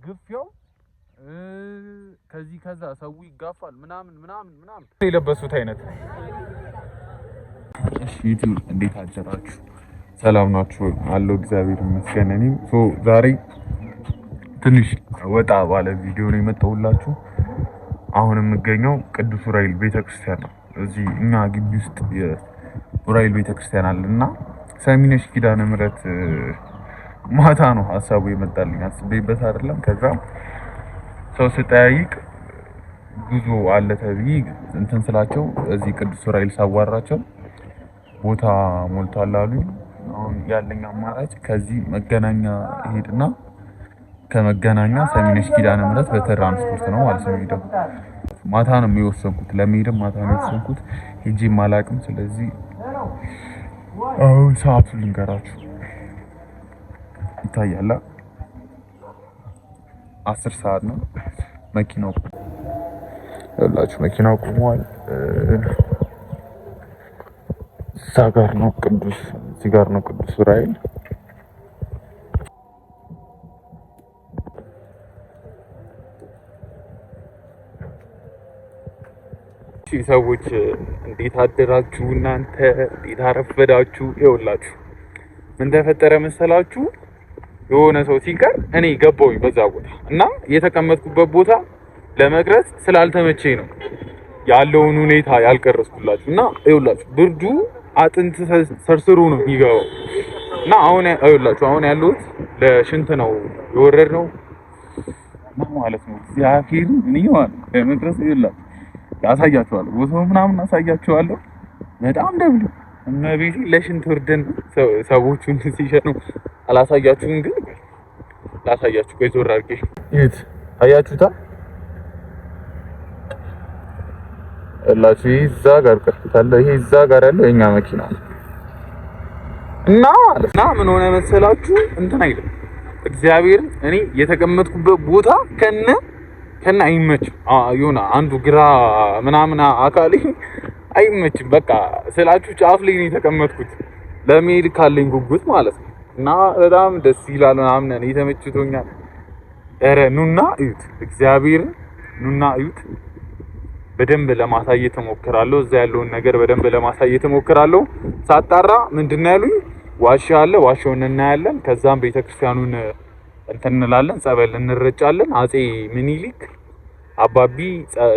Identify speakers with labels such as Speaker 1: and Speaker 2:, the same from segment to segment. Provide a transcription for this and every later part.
Speaker 1: ግፊያው ከዚህ ከዛ ሰው ይጋፋል ምናምን የለበሱት አይነት። እሺ ዩቲዩብ እንዴት አደራችሁ? ሰላም ናችሁ? አለው እግዚአብሔር ይመስገን። እኔም ዛሬ ትንሽ ወጣ ባለ ቪዲዮ ነው የመጣሁላችሁ። አሁን የምገኘው ቅዱስ ዑራኤል ቤተክርስቲያን ነው። እዚህ እኛ ግቢ ውስጥ የዑራኤል ቤተክርስቲያን አለና ሰሚነሽ ኪዳነ ምህረት ማታ ነው ሀሳቡ የመጣልኝ። አስቤበት አይደለም። ከዛ ሰው ስጠያይቅ ጉዞ አለ ተብዬ እንትን ስላቸው እዚህ ቅዱስ ዑራኤል ሳዋራቸው ቦታ ሞልቷል አሉኝ። አሁን ያለኝ አማራጭ ከዚህ መገናኛ ሄድና ከመገናኛ ሰሚነሽ ኪዳነ ምህረት በትራንስፖርት ነው ማለት ነው ሄደው ማታ ነው የሚወሰንኩት። ለመሄድም ማታ ነው የወሰንኩት። ሄጄም አላውቅም። ስለዚህ አሁን ሰዓቱን ልንገራችሁ። ይታያል 10 ሰዓት ነው። መኪናው ያላችሁ መኪናው ቆሟል። እዛ ጋር ነው ቅዱስ እዚህ ጋር ነው ቅዱስ ዑራኤል። ሰዎች እንዴት አደራችሁ? እናንተ እንዴት አረፈዳችሁ? ይኸውላችሁ ምን ተፈጠረ መሰላችሁ? የሆነ ሰው ሲቀር እኔ ገባሁኝ በዛ ቦታ እና የተቀመጥኩበት ቦታ ለመቅረጽ ስላልተመቸኝ ነው ያለውን ሁኔታ ያልቀረጽኩላችሁ። እና ይኸውላችሁ ብርዱ አጥንት ሰርስሮ ነው የሚገባው። እና አሁን ይኸውላችሁ አሁን ያለሁት ለሽንት ነው የወረድነው ማለት ነው። ያፊሩ እኔ ማለት ለመቅረጽ ይኸውላችሁ ያሳያችኋለሁ ቦታው ምናምን አሳያችኋለሁ። በጣም ደብሎ እመቤቴ ለሽንት ወርደን ሰዎቹን ሲሸኑ አላሳያችሁም፣ ግን ላሳያችሁ። ቆይ ዞር አድርጌ እዩት። አያችሁታ እላችሁ እዛ ጋር ቀርቷል። ይሄ እዛ ጋር ያለው የኛ መኪና እና ማለት ነው። ምን ሆነ መሰላችሁ? እንትን አይደለም እግዚአብሔርን እኔ የተቀመጥኩበት ቦታ ከነ አይመችም። የሆነ አንዱ ግራ ምናምን አካሌ አይመችም። በቃ ስላችሁ ጫፍ ላይ ነው የተቀመጥኩት ለመሄድ ካለኝ ጉጉት ማለት ነው። እና በጣም ደስ ይላል ምናምን እኔ ተመችቶኛል። ኧረ ኑና እዩት፣ እግዚአብሔርን ኑና እዩት። በደንብ ለማሳየት እሞክራለሁ። እዛ ያለውን ነገር በደንብ ለማሳየት እሞክራለሁ። ሳጣራ ምንድነው ያሉኝ? ዋሻ አለ፣ ዋሻውን እናያለን። ከዛም ቤተክርስቲያኑን እንትን እንላለን፣ ጸበል እንረጫለን። አጼ ምኒልክ አባቢ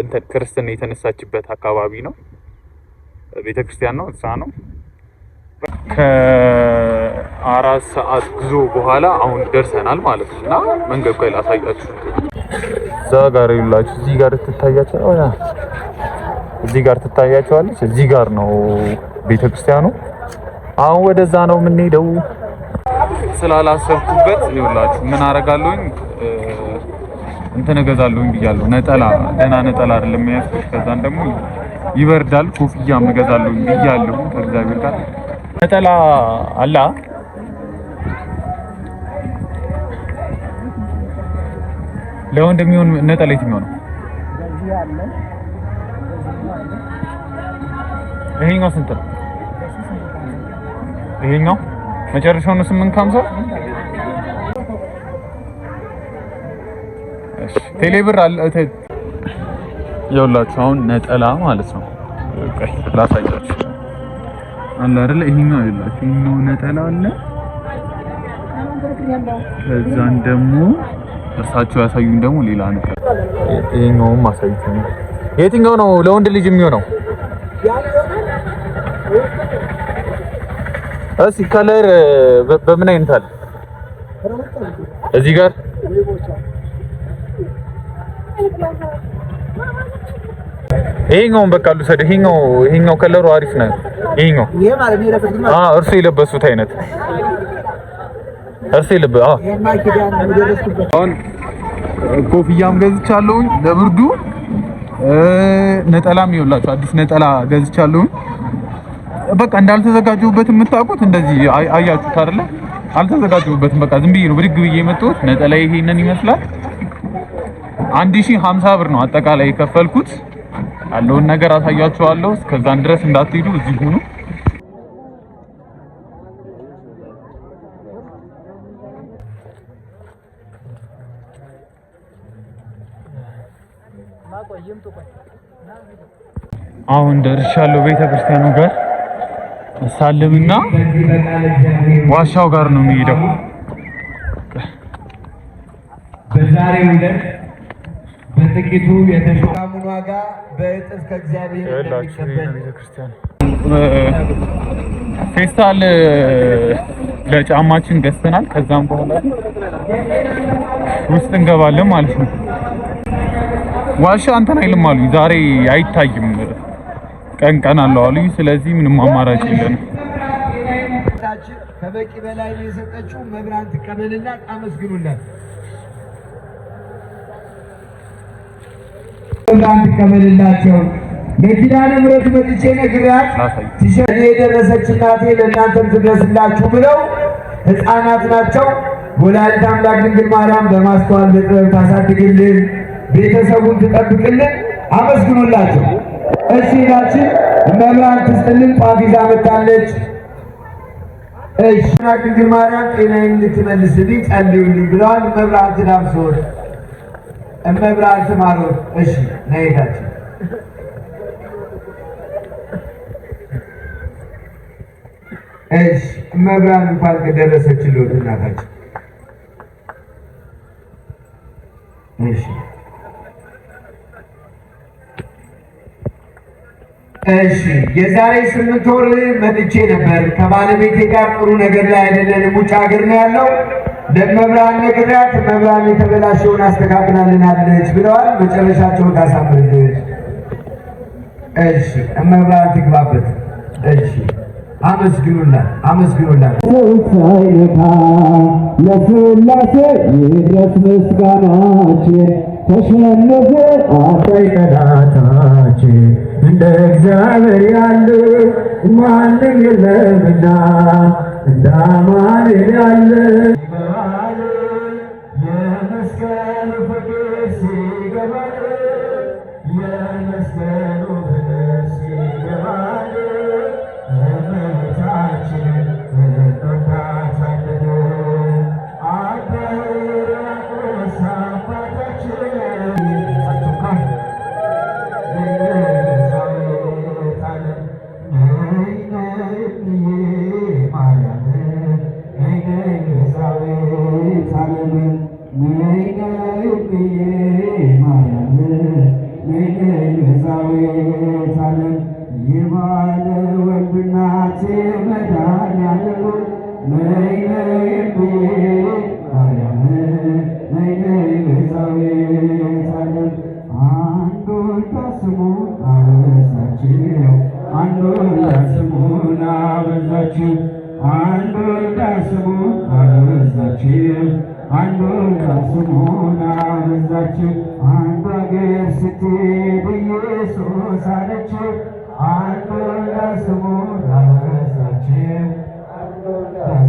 Speaker 1: እንትን ክርስትና የተነሳችበት አካባቢ ነው፣ ቤተክርስቲያን ነው። እዛ ነው። ከ4 ሰዓት ጉዞ በኋላ አሁን ደርሰናል ማለት ነው። እና መንገድ ላይ ላሳያችሁ። እዛ ጋር ይላችሁ እዚህ ጋር ትታያችኋለች። እዚህ ጋር ትታያችኋለች። እዚህ ጋር ነው ቤተክርስቲያኑ። አሁን ወደዛ ነው የምንሄደው። ስላላሰብኩበት ይኸውላችሁ ምን አደርጋለሁኝ እንትን እገዛለሁኝ ብያለሁ። ነጠላ ደህና ነጠላ አይደለም የሚያስፈልግ። ከዛን ደግሞ ይበርዳል ኮፍያም እገዛለሁኝ ብያለሁ። ከእግዚአብሔር ጋር ነጠላ አላ ለወንድ የሚሆን ነጠላ የትኛው ነው? ይሄኛው ስንት ነው? ይሄኛው መጨረሻው ነው 850። እሺ ቴሌብር አለ። ይኸውላችሁ አሁን ነጠላ ማለት ነው። ቆይ ላሳያችሁ አለ አይደል? ይሄኛው ይኸውላችሁ ይሄኛው ነጠላ አለ። ከዛን ደግሞ እርሳቸው ያሳዩኝ ደግሞ ሌላ ነገር። ይሄኛውም አሳይተኝ። የትኛው ነው ለወንድ ልጅ የሚሆነው? እሺ ከለር በምን አይነት አለ? እዚህ ጋር ይሄኛውን በቃ ልውሰድ። ይሄኛው ከለሩ አሪፍ ነው። ይሄኛው እርሱ የለበሱት አይነት እርሱ አሁን ኮፍያም ገዝቻለሁኝ ለብርዱ። ነጠላም ይኸውላችሁ አዲስ ነጠላ ገዝቻለሁኝ። በቃ እንዳልተዘጋጀሁበት የምታውቁት እንደዚህ አያችሁት አይደለ? አልተዘጋጀሁበትም። በቃ ዝም ብዬ ነው ብድግ ብዬ የመጣሁት። ነጠላ ይሄንን ይመስላል። 1050 ብር ነው አጠቃላይ የከፈልኩት። ያለውን ነገር አሳያችኋለሁ። እስከዛን ድረስ እንዳትሄዱ እዚህ ሁኑ። አሁን ደርሻለሁ ቤተክርስቲያኑ ጋር ሳልምና ዋሻው ጋር ነው የሚሄደው።
Speaker 2: በዛሬው ዕለት በጥቂቱ የተሾሙን ዋጋ በእጥፍ ከእግዚአብሔር እንደሚቀበል
Speaker 1: ቤተክርስቲያን ፌስታል ለጫማችን ገዝተናል። ከዛም በኋላ ውስጥ እንገባለን ማለት ነው። ዋሻ አንተን አይልም አሉኝ። ዛሬ አይታይም ቀን ቀን አለው አሉኝ። ስለዚህ ምንም አማራጭ የለንም።
Speaker 2: ከበቂ በላይ የሰጠችው መብራን ትቀበልና አመስግኑላት። መብራን ትቀበልላቸው። ለኪዳነ ምሕረት መጥቼ ነግሬያት እኔ የደረሰች እናቴ ለእናንተም ትድረስላችሁ ብለው ሕፃናት ናቸው። ወላዲተ አምላክ ድንግል ማርያም በማስተዋል በጥበብ ታሳድግልን፣ ቤተሰቡን ትጠብቅልን። አመስግኑላቸው። እሺ ናችን መብራን ትስጥልን። ጧፍ ይዛ መጣለች። እሺ ድንግል ማርያም ጤናዬን እንድትመልስልኝ ጸልዩልኝ ብለዋል። መብራን ትዳብሶት መብራን ትማሮት። እሺ ነይታችን እሺ መብራን እንኳን ከደረሰችልዎት እናታችን። እሺ እሺ የዛሬ 8 ወር መጥቼ ነበር። ከባለቤቴ ጋር ጥሩ ነገር ላይ አይደለንም። ውጭ ሀገር ነው ያለው። ለመብራን ነግሬያት መብራን የተበላሸውን አስተካክላለናለች ብለዋል። መጨረሻቸውን ታሳምርልሽ። እሺ መብራን ትግባበት። እሺ አመስግኑላት፣ አመስግኑላት።
Speaker 3: ሳይነካ ለስላሴ ይድረስ ምስጋናችን። ተሸነፈ አባይ ጠላታችን፣ እንደ እግዚአብሔር ያለ ማንም የለምና፣ እንደ አማኑኤል ያለ ይገባል። የመስቀሉ ፍቅር ሲገባል፣ የመስቀሉ ፍቅር ሲገባል፣ እመቤታችንን እንወዳታለን። አባቶች አባታችን የባለ ወንድናት መድኃኒዓለም ነይ ነይ ማርያም ነይ ነይ ቤዛዊተ ዓለም። አንድ ወልዳ ስሙን አበዛችው፣ አንድ ወልዳ ስሙን አበዛችው፣ አንድ ወልዳ ስሙን አበዛችው፣ አንድ ወልዳ ስሙን አበዛችው። አንድ አገር ስትሄድ ኢየሱስ አለችው፣ አንድ ወልዳ ስሙን አበዛችው፣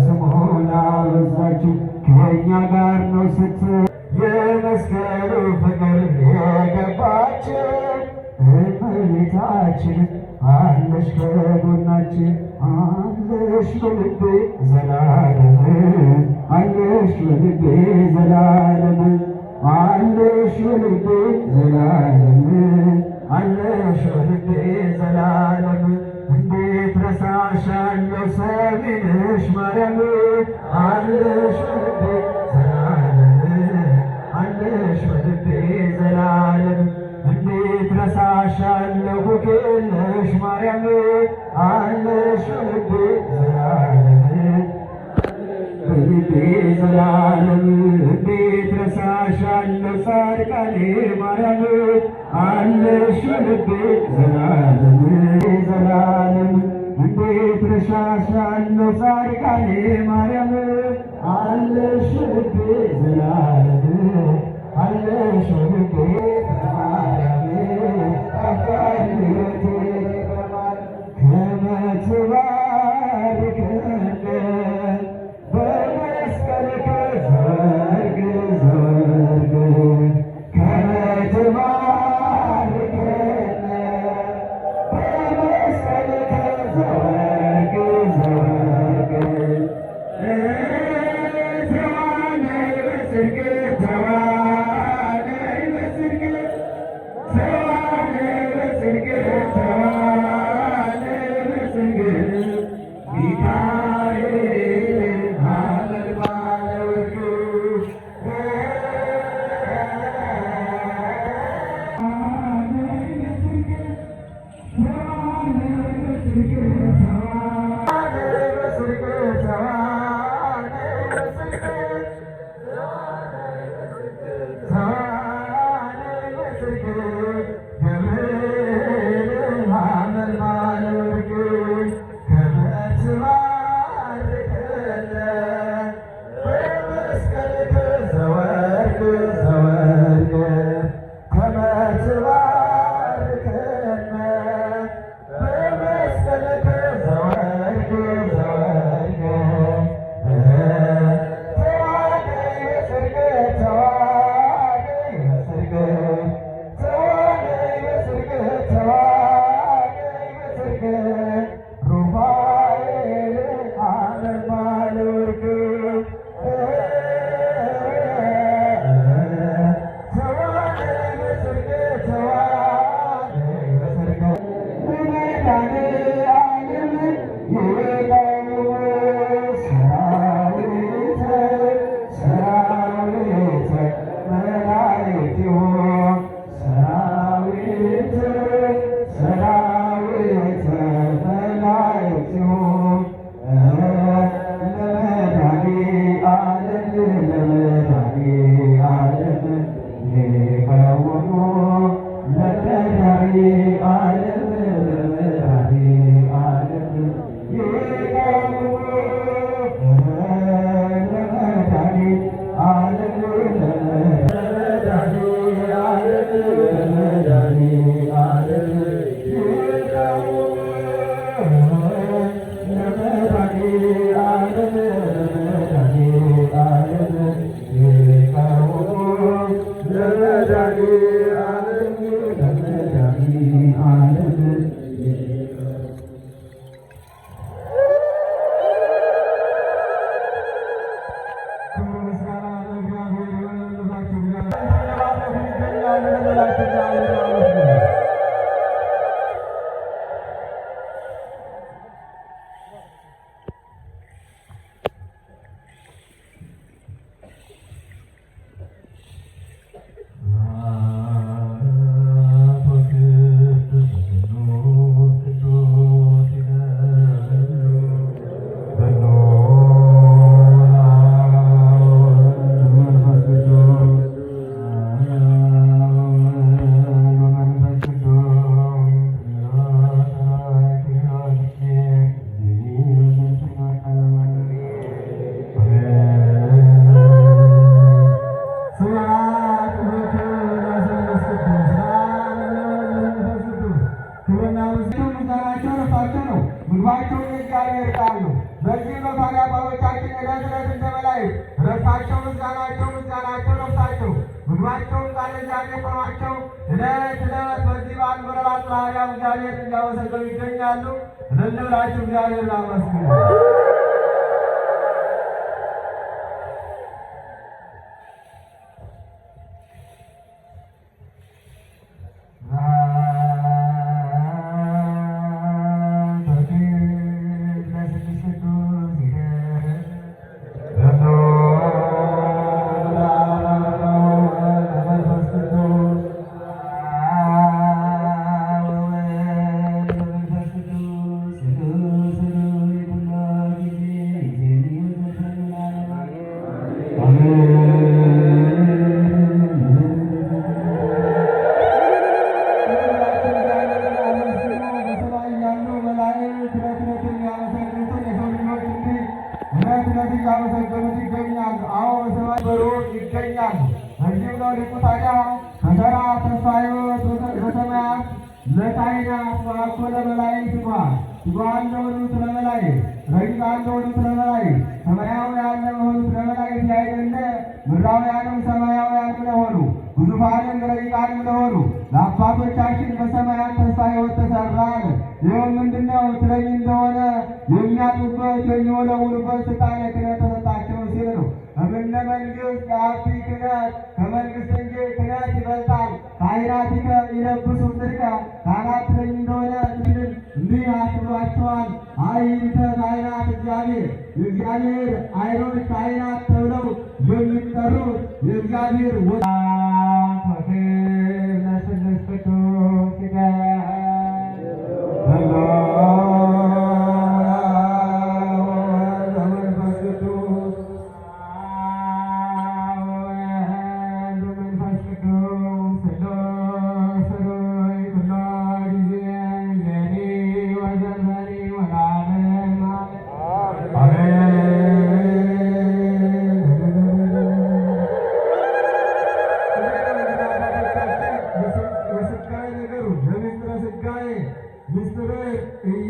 Speaker 3: ስሙን አበዛችው። ከእኛ ጋር ነው ስትል የመስቀሉ ፍቅር የገባችን እመቤታችን አለሽ ከጎናችን፣ አለሽ በልቤ ዘላለም፣ አለሽ በልቤ ዘላለም፣ አለሽ በልቤ ዘላለም፣ አለሽ በልቤ ዘላለም። እንዴት ረሳሻለሁ ሰሚነሽ ማርያም፣ አለሽ በልቤ ዘላለም፣ አለሽ በልቤ ዘላለም። እንዴት ረሳሻለሁ ክልሽ ማርያም፣ አለሽ በልቤ ዘላለም፣ በልቤ ዘላለም። እንዴት ረሳሻለሁ ጻድቃኔ ማርያም፣ አለሽ በልቤ ዘላለም ዘላለም። እንዴት ረሳሻለሁ ጻድቃኔ ማርያም፣ አለሽ በልቤ ዘላለም፣ አለሽ በልቤ ማርያም። አባቴ ከመትባርከነ በመስቀልከ ዘርግ ዘርግ ከመትባርከነ በመስቀልከ ዘርግ ዘርግ ተዋነይ በጽድቅ ተዋነይ በጽድቅ ተዋነይ ለአባቶቻችን በሰማያት ተስፋ ሕይወት ተሰራ አለ። ይኸው ምንድነው ትለኝ እንደሆነ የሚያጡበት የሚወለውሉበት ስልጣነ ክህነት ተሰጣቸው ሲል ነው። እምነ መንግሥት የአቢ ክህነት ከመንግሥት እንጂ ክህነት ይበልጣል። ካህናቲከ ይለብሱ ጽድቀ ካህናት ትለኝ እንደሆነ እንዲህ አስብሏቸዋል። አይንተ ካህናት እግዚአብሔር የእግዚአብሔር አይኖች ካህናት ተብለው የሚጠሩት የእግዚአብሔር ለስሉስ ቅዱስ ይበል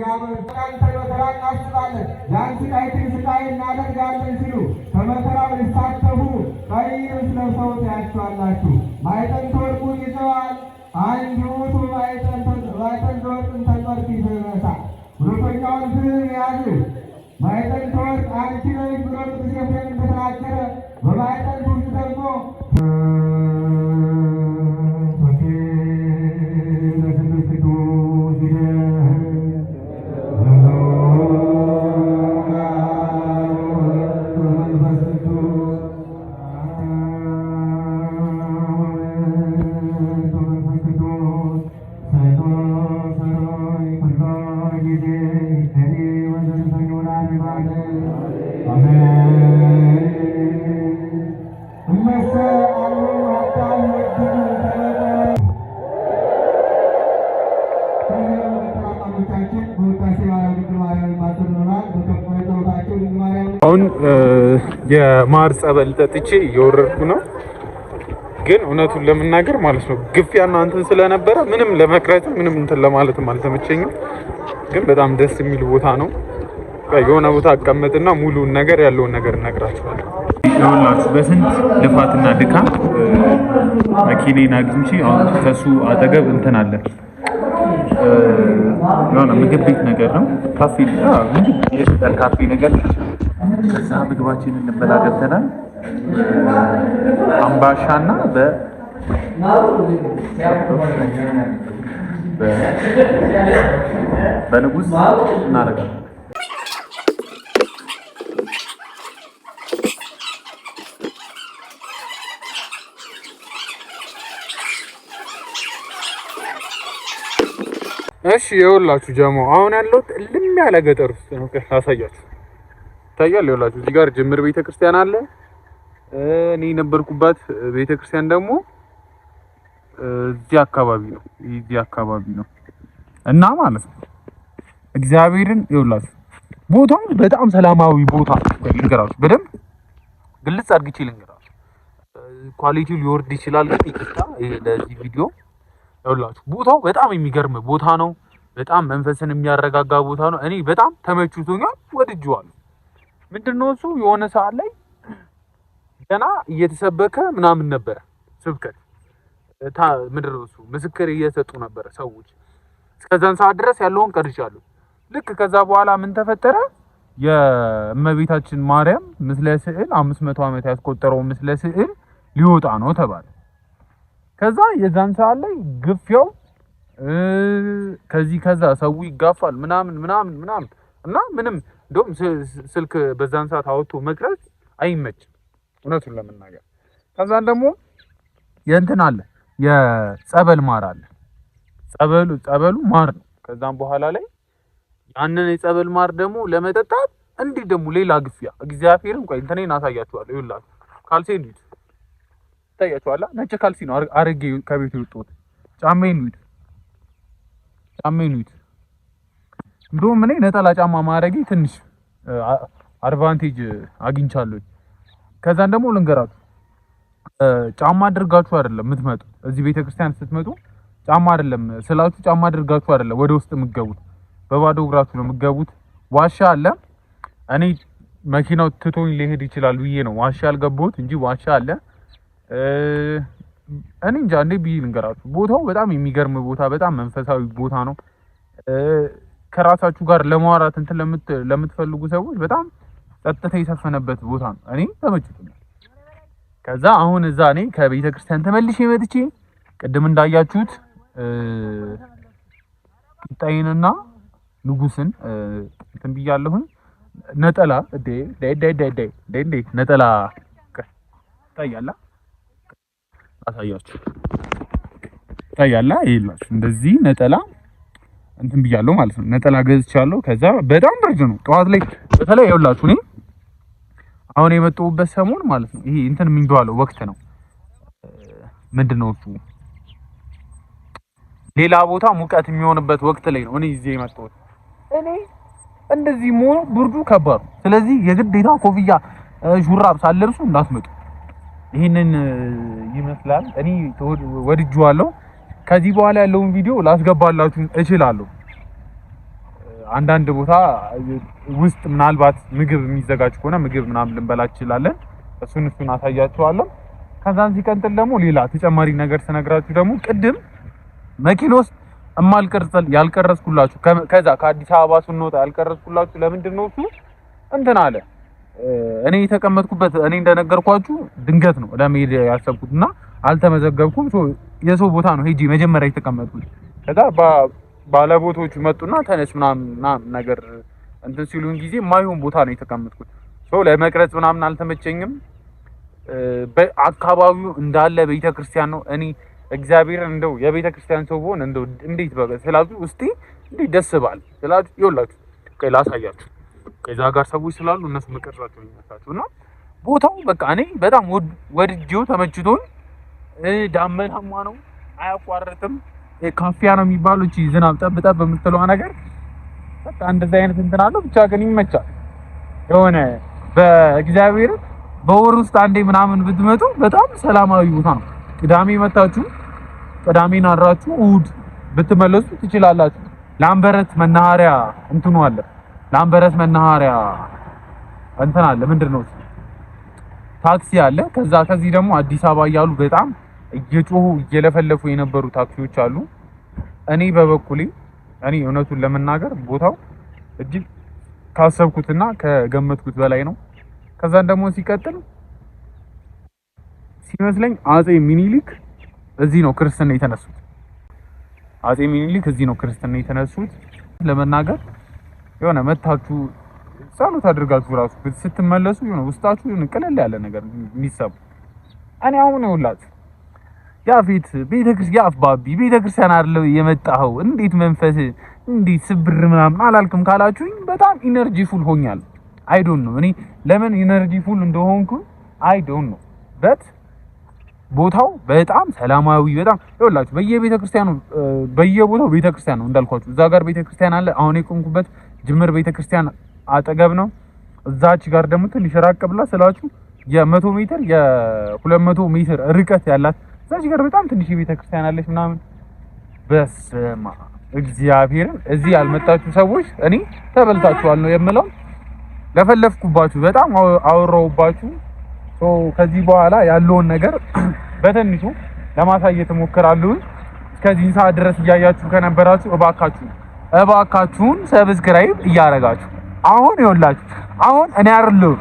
Speaker 3: መከራ እናስባለን ያን ስቃይ እናደርጋለን ሲሉ ከመከራው ሊሳተፉ ቀይ ልብስ ለብሰው ታያቸዋላችሁ። ማዕጠንተ ወርቁን ይዘዋል። አንድ ውእቱ ማዕጠንተ ወርቅን ተንጸርቅ ይዘሳ ሁለተኛውን ፍም ያዙ። ማዕጠንተ ወርቅ አንቺ ነሽ ብሎ ቅዱስ ኤፍሬም እንደተናገረ በማዕጠንቱ ውስጥ ደግሞ
Speaker 1: አሁን የማር ጸበል ጠጥቼ እየወረድኩ ነው። ግን እውነቱን ለመናገር ማለት ነው ግፊያና እንትን ስለነበረ ምንም ለመቅረት ምንም እንትን ለማለትም አልተመቸኝም። ግን በጣም ደስ የሚል ቦታ ነው። የሆነ ቦታ አቀመጥና ሙሉውን ነገር ያለውን ነገር እነግራችኋለሁ። ይኸውላችሁ በስንት ልፋትና ድካም መኪኔን አግኝቼ አሁን ከሱ አጠገብ እንትን አለ የሆነ ምግብ ቤት ነገር ነው። ካፌ የሽጠር ካፌ ነገር ከዛ ምግባችንን እንበላ ገብተናል። አምባሻና በንጉስ እናደርጋለን። እሺ ይኸውላችሁ ጀሞ አሁን ያለሁት ልም ያለ ገጠር ውስጥ ነው። አሳያችሁ ታያል። ይኸውላችሁ እዚህ ጋር ጅምር ቤተክርስቲያን አለ። እኔ የነበርኩባት ቤተክርስቲያን ደግሞ እዚህ አካባቢ ነው። እዚህ አካባቢ ነው እና ማለት ነው እግዚአብሔርን ይኸውላችሁ ቦታው በጣም ሰላማዊ ቦታ ልንገራችሁ፣ በደንብ ግልጽ አድርጌ ልንገራችሁ። ኳሊቲው ሊወርድ ይችላል ግን ይቅርታ ለዚህ ቪዲዮ። ይኸውላችሁ ቦታው በጣም የሚገርም ቦታ ነው። በጣም መንፈስን የሚያረጋጋ ቦታ ነው። እኔ በጣም ተመችቶኛል፣ ወድጄዋለሁ። ምንድነው እሱ የሆነ ሰዓት ላይ ገና እየተሰበከ ምናምን ነበረ ስብከት ምንድነው እሱ ምስክር እየሰጡ ነበረ ሰዎች። እስከዛን ሰዓት ድረስ ያለውን ቀርጫለሁ። ልክ ከዛ በኋላ ምን ተፈጠረ? የእመቤታችን ማርያም ምስለ ስዕል 500 ዓመት ያስቆጠረው ምስለ ስዕል ሊወጣ ነው ተባለ። ከዛ የዛን ሰዓት ላይ ግፊያው ከዛ ሰው ይጋፋል ምናምን እና ምንም እንደውም ስልክ በዛን ሰዓት አውጥቶ መቅረጽ አይመችም እውነቱን ለመናገር። ከዛን ደግሞ የእንትን አለ የጸበል ማር አለ። ጸበሉ ማር ነው። ከዛም በኋላ ላይ ያንን የጸበል ማር ደግሞ ለመጠጣት እንዲህ ደግሞ ሌላ ግፊያ እግዚአብሔርን ቆይ እንትኔን አሳያችኋለሁ። ይኸውላችሁ ካልሴን ይዩት ታያችኋላ። ነጭ ካልሲ ነው አረጌ ከቤት የወጣሁት። ጫማዬን ይዩት እንደውም እኔ ነጠላ ጫማ ማረጌ ትንሽ አድቫንቴጅ አግኝቻለሁ። ከዛን ደግሞ ልንገራችሁ ጫማ አድርጋችሁ አይደለም የምትመጡ እዚህ ቤተክርስቲያን ስትመጡ ጫማ አይደለም ስላችሁ ጫማ አድርጋችሁ አይደለም ወደ ውስጥ የምትገቡት፣ በባዶ እግራችሁ ነው የምትገቡት። ዋሻ አለ። እኔ መኪናው ትቶኝ ሊሄድ ይችላል ብዬ ነው ዋሻ ያልገባሁት እንጂ ዋሻ አለ። እኔ እንጃ እንዴ ብዬ ልንገራችሁ። ቦታው በጣም የሚገርም ቦታ፣ በጣም መንፈሳዊ ቦታ ነው። ከራሳችሁ ጋር ለማውራት እንትን ለምትፈልጉ ሰዎች በጣም ጸጥታ የሰፈነበት ቦታ ነው። እኔ ተመችቶኛል። ከዛ አሁን እዛ እኔ ከቤተ ክርስቲያን ተመልሼ መጥቼ ቅድም እንዳያችሁት ቂጣዬንና ንጉስን እንትን ብያለሁኝ። ነጠላ ነጠላ ታያላ አሳያችሁ ታያላ። ይላችሁ እንደዚህ ነጠላ እንትን ብያለሁ ማለት ነው። ነጠላ ገዝቻለሁ። ከዛ በጣም ብርድ ነው ጠዋት ላይ በተለይ ይኸውላችሁ እኔ አሁን የመጣሁበት ሰሞን ማለት ነው ይሄ እንትን የሚባለው ወቅት ነው። ምንድነው እሱ ሌላ ቦታ ሙቀት የሚሆንበት ወቅት ላይ ነው እኔ እዚህ የመጣሁት። እኔ እንደዚህ ሞኖ ብርዱ ከባድ ነው። ስለዚህ የግዴታ ኮፍያ ሹራብ ሳለብሱ እንዳትመጡ። ይሄንን ይመስላል። እኔ ወድጄዋለሁ። ከዚህ በኋላ ያለውን ቪዲዮ ላስገባላችሁ እችላለሁ። አንዳንድ ቦታ ውስጥ ምናልባት ምግብ የሚዘጋጅ ከሆነ ምግብ ምናምን ልንበላ እንችላለን። እሱን አሳያችኋለሁ። ከዛን ሲቀጥል ደግሞ ሌላ ተጨማሪ ነገር ስነግራችሁ ደግሞ ቅድም መኪና ውስጥ ያልቀረጽኩላችሁ ከዛ ከአዲስ አበባ ስንወጣ ያልቀረጽኩላችሁ ለምንድን ነው እሱ እንትን አለ። እኔ የተቀመጥኩበት እኔ እንደነገርኳችሁ ድንገት ነው ለመሄድ ያሰብኩትና አልተመዘገብኩም። የሰው ቦታ ነው ሄጂ መጀመሪያ የተቀመጥኩት። ከዛ ባለቦቶቹ መጡና ተነስ ምናምን ነገር እንትን ሲሉን ጊዜ ማይሆን ቦታ ነው የተቀመጥኩት። ለመቅረጽ ምናምን አልተመቸኝም። በአካባቢው እንዳለ ቤተክርስቲያን ነው። እኔ እግዚአብሔር እንደው የቤተክርስቲያን ሰው ብሆን እንደው እንዴት ስላችሁ ውስጤ እንዴት ደስ ባል ስላችሁ ይኸውላችሁ፣ ላሳያችሁ። ከዛ ጋር ሰዎች ስላሉ እነሱ መቀረጻቸው ይመስላችሁና ቦታው በቃ እኔ በጣም ወድጄው ተመችቶኝ፣ ዳመናማ ነው፣ አያቋርጥም። ካፊያ ነው የሚባለው እቺ ዝናብ ጠብጠብ በምትለዋ ነገር በቃ እንደዚህ አይነት እንትን አለው። ብቻ ግን ይመቻል። የሆነ በእግዚአብሔር በወር ውስጥ አንዴ ምናምን ብትመጡ በጣም ሰላማዊ ቦታ ነው። ቅዳሜ መታችሁ ቅዳሜን አድራችሁ እሑድ ብትመለሱ ትችላላችሁ። ላምበረት መናኸሪያ እንትኑ አለ። ላምበረት መናኸሪያ እንትን አለ፣ ምንድነው ታክሲ አለ። ከዚህ ደግሞ አዲስ አበባ እያሉ በጣም እየጮሁ እየለፈለፉ የነበሩ ታክሲዎች አሉ። እኔ በበኩሌ እውነቱን ለመናገር ቦታው እጅግ ካሰብኩትና ከገመትኩት በላይ ነው። ከዛን ደግሞ ሲቀጥል ሲመስለኝ አጼ ሚኒሊክ እዚህ ነው ክርስትና የተነሱት። አጼ ሚኒሊክ እዚህ ነው ክርስትና የተነሱት። ለመናገር የሆነ መታችሁ ጸሎት አድርጋችሁ ራሱ ስትመለሱ የሆነ ውስጣችሁ የሆነ ቀለል ያለ ነገር የሚሰማ እኔ አሁን ይኸውላችሁ ያፊት ቤተክርስቲያን አይደለም የመጣኸው እንዴት መንፈስ እንዴት ስብር ምናምን አላልክም ካላችሁኝ በጣም ኢነርጂ ፉል ሆኛል። አይ ዶንት ኖ እኔ ለምን ኢነርጂ ፉል እንደሆንኩ አይ ዶንት ኖ በት ቦታው በጣም ሰላማዊ በጣም ይኸውላችሁ በየቤተክርስቲያኑ በየቦታው ቤተክርስቲያን ነው እንዳልኳችሁ። እዛ ጋር ቤተክርስቲያን አለ። አሁን የቆምኩበት ጅምር ቤተክርስቲያን አጠገብ ነው። እዛች ጋር ደግሞ ትንሽ ራቅ ብላ ስላችሁ የ100 ሜትር የ200 ሜትር ርቀት ያላት እዛች ጋር በጣም ትንሽ ቤተክርስቲያን አለች ምናምን። በስመ አብ እግዚአብሔርን እዚህ ያልመጣችሁ ሰዎች እኔ ተበልታችኋል ነው የምለው። ለፈለፍኩባችሁ በጣም አወራውባችሁ። ከዚህ በኋላ ያለውን ነገር በትንሹ ለማሳየት እሞክራለሁ። እስከዚህ ሰዓት ድረስ እያያችሁ ከነበራችሁ እባካችሁን ሰብስክራይብ እያደረጋችሁ አሁን ይኸውላችሁ አሁን እኔ አይደለሁም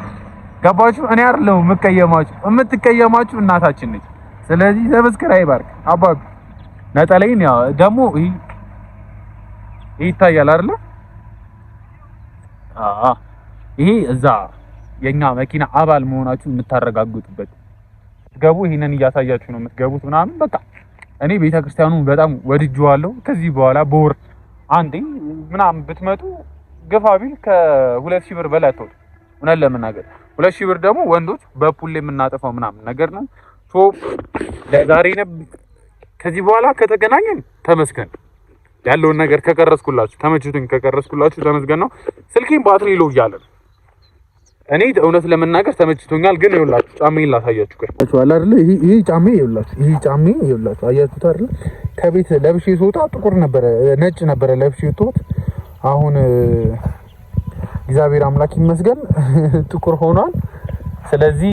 Speaker 1: ገባችሁ? እኔ አይደለሁም የምትቀየማችሁ እናታችን ነች። ስለዚህ ሰብስክራይብ አድርግ አባቢ። ነጠላዬን ያው ደግሞ ይታያል አይደል? ይሄ እዛ የኛ መኪና አባል መሆናችሁ የምታረጋግጡበት ስትገቡ ይሄንን እያሳያችሁ ነው የምትገቡት ምናምን። በቃ እኔ ቤተክርስቲያኑን በጣም ወድጄዋለሁ። ከዚህ በኋላ በወር አንዴ ምናምን ብትመጡ ግፋ ቢል ከ2000 ብር በላይ አትወጡ። እውነት ለመናገር 2000 ብር ደግሞ ወንዶች በፑል የምናጠፋው ምናምን ነገር ነው። ለዛሬ ከዚህ በኋላ ከተገናኘን ተመስገን። ያለውን ነገር ከቀረስኩላችሁ ተመችቶኝ ከቀረስኩላችሁ ተመስገን ነው። ስልኬን ባትሪ ሎ እያለ እኔ እውነት ለመናገር ተመችቶኛል። ግን ይኸውላችሁ ጫማዬን ላሳያችሁ አይደል አይደል? ይሄ ጫማዬ ይኸውላችሁ አያችሁት አይደል? ከቤት ለብሼ ስወጣ ጥቁር ነበረ ነጭ ነበረ ለብሼ ወጥቶት አሁን እግዚአብሔር አምላክ ይመስገን ጥቁር ሆኗል። ስለዚህ